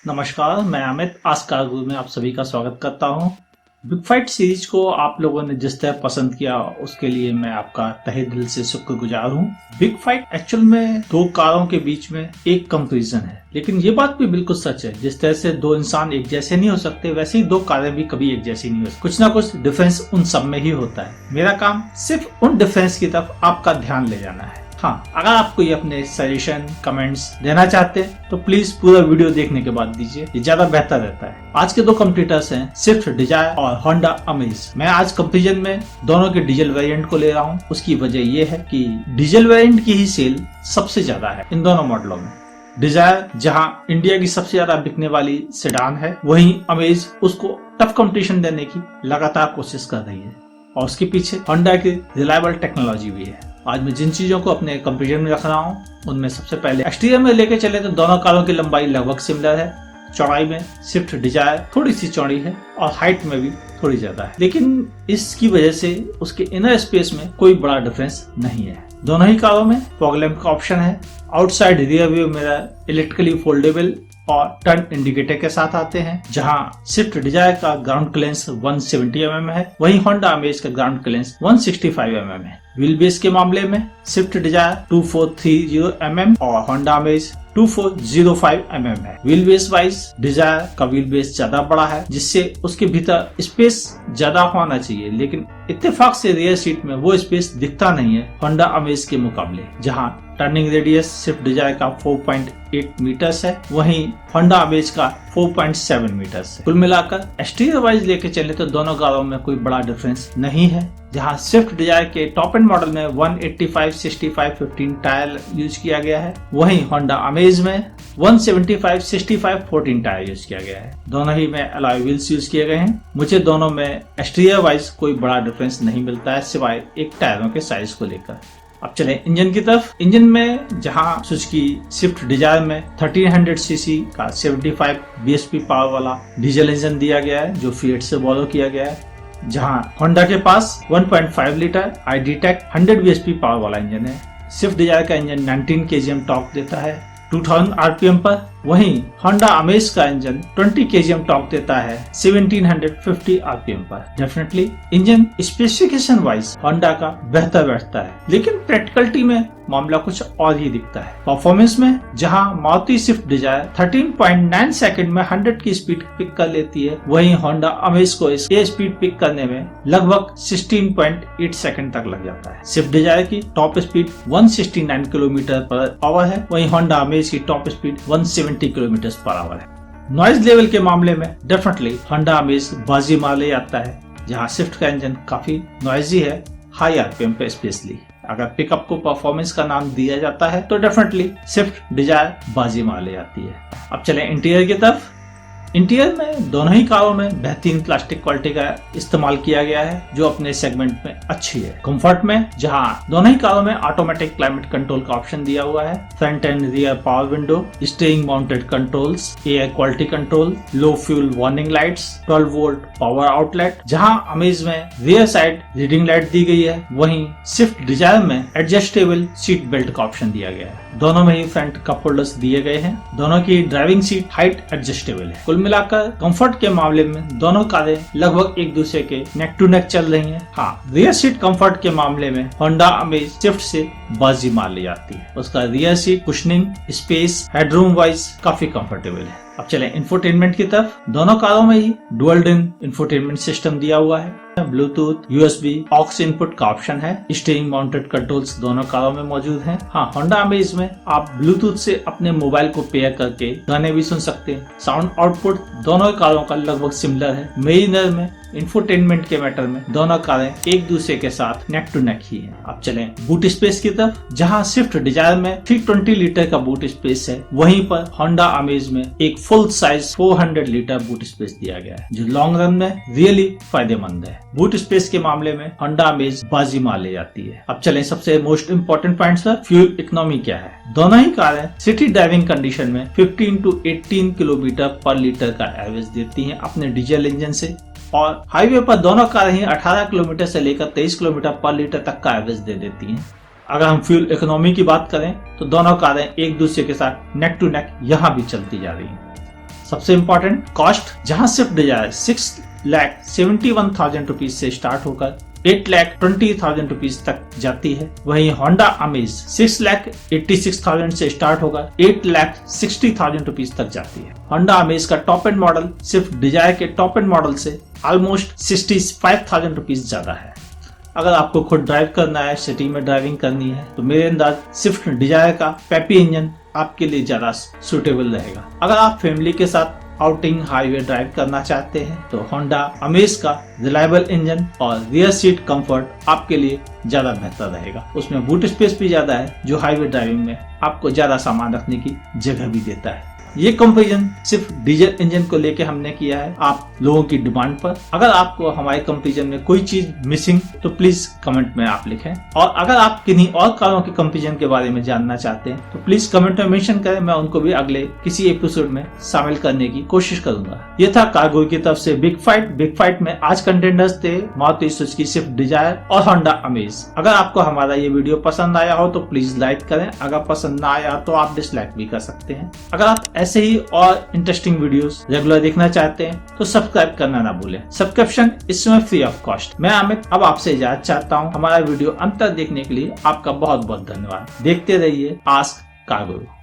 नमस्कार, मैं अमित आज कारगुल में आप सभी का स्वागत करता हूं। बिग फाइट सीरीज को आप लोगों ने जिस तरह पसंद किया उसके लिए मैं आपका तहे दिल से शुक्रगुजार हूं। बिग फाइट एक्चुअल में दो कारों के बीच में एक कंपैरिजन है, लेकिन ये बात भी बिल्कुल सच है। जिस तरह से दो इंसान एक जैसे नहीं हो सकते, वैसे ही दो कारें भी कभी एक जैसी नहीं हो सकती। कुछ ना कुछ डिफरेंस उन सब में ही होता है। मेरा काम सिर्फ उन डिफरेंस की तरफ आपका ध्यान ले जाना है। हाँ, अगर आप कोई अपने सजेशन कमेंट्स देना चाहते हैं तो प्लीज पूरा वीडियो देखने के बाद दीजिए, ये ज्यादा बेहतर रहता है। आज के दो कंपटीटर्स हैं स्विफ्ट डिजायर और होंडा अमेज। मैं आज कंपैरिजन में दोनों के डीजल वेरिएंट को ले रहा हूँ। उसकी वजह ये है कि डीजल वेरिएंट की ही सेल सबसे ज्यादा है इन दोनों मॉडलों में। डिजायर जहां इंडिया की सबसे ज्यादा बिकने वाली सेडान है, वहीं अमेज उसको टफ कंपटीशन देने की लगातार कोशिश कर रही है और उसके पीछे होंडा की रिलायबल टेक्नोलॉजी भी है। आज मैं जिन चीजों को अपने कंपैरिजन में रख रहा हूँ उनमें सबसे पहले एक्सटीरियर में लेके चले तो दोनों कारों की लंबाई लगभग सिमिलर है। चौड़ाई में स्विफ्ट डिजायर थोड़ी सी चौड़ी है और हाइट में भी थोड़ी ज्यादा है, लेकिन इसकी वजह से उसके इनर स्पेस में कोई बड़ा डिफरेंस नहीं है। दोनों ही कारों में फॉग लैंप का ऑप्शन है। Outside rear view mirror electrically foldable और टर्न इंडिकेटर के साथ आते हैं। जहां स्विफ्ट डिजायर का ग्राउंड क्लियरेंस 170 mm है, वहीं होंडा अमेज का ग्राउंड क्लियरेंस 165 mm है। व्हील बेस के मामले में स्विफ्ट डिजायर 2430 mm और होंडा अमेज 2405 mm है। व्हील बेस वाइज डिजायर का व्हील बेस ज्यादा बड़ा है, जिससे उसके भीतर स्पेस ज्यादा होना चाहिए, लेकिन इत्तेफाक से रियर सीट में वो स्पेस दिखता नहीं है होंडा अमेज के मुकाबले। जहां टर्निंग रेडियस स्विफ्ट डिजायर का 4.8 मीटर्स है, वहीं होंडा अमेज का 4.7 मीटर्स है। कुल मिलाकर एक्सटीरियर वाइज लेके चले तो दोनों कारों में कोई बड़ा डिफरेंस नहीं है। जहां स्विफ्ट डिजायर के टॉप एंड मॉडल में 185/65/15 टायर यूज किया गया है, वहीं होंडा अमेज में 175/65/14 टायर यूज किया गया है। दोनों ही में अलॉय व्हील्स यूज किए गए हैं। मुझे दोनों में एक्सटीरियर वाइज कोई बड़ा डिफरेंस नहीं मिलता है, सिवाय एक टायरों के साइज को लेकर। अब चले इंजन की तरफ। इंजन में जहां सुजुकी स्विफ्ट डिजायर में 1300 सीसी का 75 bhp पावर वाला डीजल इंजन दिया गया है, जो फिएट से फॉलो किया गया है। जहां होंडा के पास 1.5 लीटर ID.Tech 100 bhp पावर वाला इंजन है। स्विफ्ट डिजायर का इंजन 19 kgm टॉर्क देता है 2000 RPM पर, वहीं होंडा अमेज का इंजन 20 kgm टॉर्क देता है 1750 RPM पर। Definitely engine specification wise Honda का बेहतर बैठता है, लेकिन प्रैक्टिकलिटी में मामला कुछ और ही दिखता है। परफॉर्मेंस में जहां मारुति स्विफ्ट डिजायर 13.9 सेकंड में 100 की स्पीड पिक कर लेती है, वहीं होंडा अमेज को ये स्पीड पिक करने में लगभग 16.8 सेकंड तक लग जाता है। स्विफ्ट डिजायर की top speed 169 kilometre per hour है, वहीं होंडा अमेज की top speed 170 kilometre per hour है। नॉइज लेवल के मामले में डेफिनेटली होंडा अमेज बाजी मार ले जाता है, जहां स्विफ्ट का इंजन काफी नॉइजी है, हाई आरपीएम पे स्पेशली। अगर पिकअप को परफॉर्मेंस का नाम दिया जाता है तो डेफिनेटली स्विफ्ट डिजायर बाजी मार ले जाती है। अब चलें इंटीरियर की तरफ। इंटीरियर में दोनों ही कारों में बेहतरीन प्लास्टिक क्वालिटी का इस्तेमाल किया गया है, जो अपने सेगमेंट में अच्छी है। कंफर्ट में जहां दोनों ही कारों में ऑटोमेटिक क्लाइमेट कंट्रोल का ऑप्शन दिया हुआ है, front end rear power window, steering mounted controls, air quality control, लो fuel warning lights, 12 volt power outlet. जहां अमेज में रियर साइड रीडिंग लाइट दी गई है, वहीं स्विफ्ट डिजायर में एडजस्टेबल सीट बेल्ट का ऑप्शन दिया गया है। दोनों में ही फ्रंट कप होल्डर्स दिए गए हैं। दोनों की ड्राइविंग सीट हाइट एडजस्टेबल है। कुल मिलाकर कंफर्ट के मामले में दोनों कारें लगभग एक दूसरे के नेक टू नेक चल रही हैं। हाँ, रियर सीट कंफर्ट के मामले में होंडा अमेज स्विफ्ट से बाजी मार ली जाती है। उसका rear seat cushioning, space, headroom wise काफी कंफर्टेबल है। अब चले इंफोटेनमेंट की तरफ। दोनों कारों में ही डुअल डिन इंफोटेनमेंट सिस्टम दिया हुआ है। ब्लूटूथ, USB, ऑक्स इनपुट का ऑप्शन है। स्टीयरिंग माउंटेड कंट्रोल्स दोनों कारों में मौजूद हैं। हाँ, होंडा अमेज में आप ब्लूटूथ से अपने मोबाइल को पेयर करके गाने भी सुन सकते हैं। साउंड आउटपुट दोनों कारों का लगभग सिमिलर है। मेरिनर में इंफोटेनमेंट के मैटर में दोनों कारें एक दूसरे के साथ नेक टू नेक ही हैं। अब चलें बूट स्पेस की तरफ। जहां स्विफ्ट डिजायर में 320 लीटर का बूट स्पेस है, वहीं पर होंडा अमेज में एक full size 400 litre boot space दिया गया है, जो लॉन्ग रन में रियली फायदेमंद है। बूट स्पेस के मामले में होंडा अमेज बाजी मार ले जाती है। अब चलें सबसे मोस्ट इम्पोर्टेंट पॉइंट्स पर। फ्यूल इकोनॉमी क्या है। दोनों ही कारें सिटी ड्राइविंग कंडीशन में 15 to 18 किलोमीटर पर लीटर का एवरेज देती हैं अपने डीजल इंजन से, और हाईवे पर दोनों कारें ही 18 किलोमीटर से लेकर 23 किलोमीटर पर लीटर तक का एवरेज दे देती हैं। अगर हम फ्यूल इकोनॉमी की बात करें तो दोनों कारें एक दूसरे के साथ नेक टू नेक यहाँ भी चलती जा रही हैं। सबसे इम्पोर्टेंट कॉस्ट, जहां स्विफ्ट डिजायर 6,71,000 रुपीज से स्टार्ट होकर 8,20,000 रुपीज तक जाती है, वहीं होंडा अमेज 6,86,000 से स्टार्ट होकर 8,60,000 रुपीज तक जाती है। होंडा अमेज का top end model Swift Dzire के टॉप एंड मॉडल से ऑलमोस्ट 65,000 रुपीज ज्यादा है। अगर आपको खुद ड्राइव करना है, सिटी में ड्राइविंग करनी है, तो मेरे अंदाज स्विफ्ट डिजायर का पेपी इंजन आपके लिए ज्यादा सुटेबल रहेगा। अगर आप फैमिली के साथ आउटिंग हाईवे ड्राइव करना चाहते हैं तो होंडा अमेज का रिलायबल इंजन और रियर सीट कंफर्ट आपके लिए ज्यादा बेहतर रहेगा। उसमें बूट स्पेस भी ज्यादा है जो हाईवे ड्राइविंग में आपको ज्यादा सामान रखने की जगह भी देता है। ये कंपैरिजन सिर्फ डीजल इंजन को लेके हमने किया है आप लोगों की डिमांड पर। अगर आपको हमारे कंपैरिजन में कोई चीज मिसिंग तो प्लीज कमेंट में आप लिखें, और अगर आप किन्हीं और कारों के कंपैरिजन के बारे में जानना चाहते हैं तो प्लीज कमेंट में मेंशन करें, मैं उनको भी अगले किसी एपिसोड में शामिल करने की कोशिश करूंगा। ये था कारगो की तरफ से बिग फाइट में आज कंटेंडर्स थे मारुति सुजुकी स्विफ्ट डिजायर और होंडा अमेज। अगर आपको हमारा ये वीडियो पसंद आया हो तो प्लीज लाइक करें, अगर पसंद ना आया तो आप डिसलाइक भी कर सकते हैं। अगर आप ऐसे ही और इंटरेस्टिंग वीडियोस रेगुलर देखना चाहते हैं तो सब्सक्राइब करना ना भूलें। सब्सक्रिप्शन इस समय फ्री ऑफ कॉस्ट। मैं अमित अब आपसे इजाजत चाहता हूं। हमारा वीडियो अंत तक देखने के लिए आपका बहुत बहुत धन्यवाद। देखते रहिए आस्क कारगो।